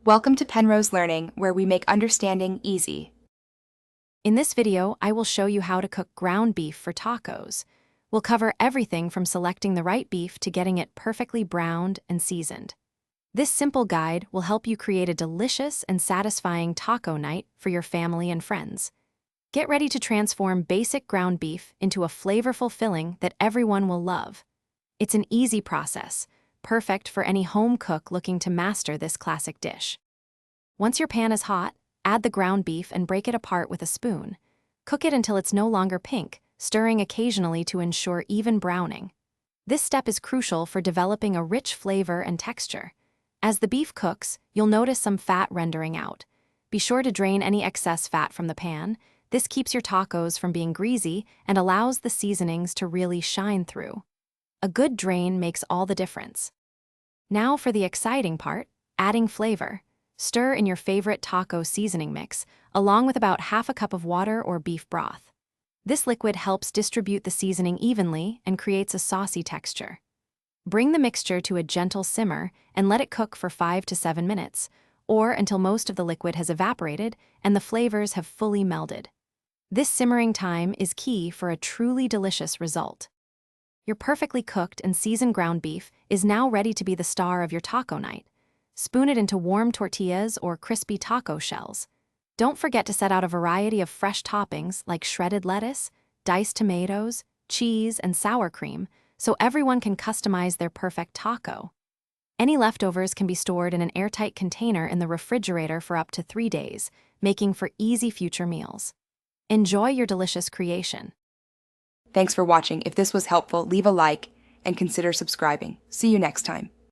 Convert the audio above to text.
Welcome to Penrose Learning, where we make understanding easy. In this video, I will show you how to cook ground beef for tacos. We'll cover everything from selecting the right beef to getting it perfectly browned and seasoned. This simple guide will help you create a delicious and satisfying taco night for your family and friends. Get ready to transform basic ground beef into a flavorful filling that everyone will love. It's an easy process, perfect for any home cook looking to master this classic dish. Once your pan is hot, add the ground beef and break it apart with a spoon. Cook it until it's no longer pink, stirring occasionally to ensure even browning. This step is crucial for developing a rich flavor and texture. As the beef cooks, you'll notice some fat rendering out. Be sure to drain any excess fat from the pan. This keeps your tacos from being greasy and allows the seasonings to really shine through. A good drain makes all the difference. Now for the exciting part, adding flavor. Stir in your favorite taco seasoning mix, along with about half a cup of water or beef broth. This liquid helps distribute the seasoning evenly and creates a saucy texture. Bring the mixture to a gentle simmer and let it cook for 5 to 7 minutes, or until most of the liquid has evaporated and the flavors have fully melded. This simmering time is key for a truly delicious result. Your perfectly cooked and seasoned ground beef is now ready to be the star of your taco night. Spoon it into warm tortillas or crispy taco shells. Don't forget to set out a variety of fresh toppings like shredded lettuce, diced tomatoes, cheese, and sour cream, so everyone can customize their perfect taco. Any leftovers can be stored in an airtight container in the refrigerator for up to 3 days, making for easy future meals. Enjoy your delicious creation. Thanks for watching. If this was helpful, leave a like and consider subscribing. See you next time.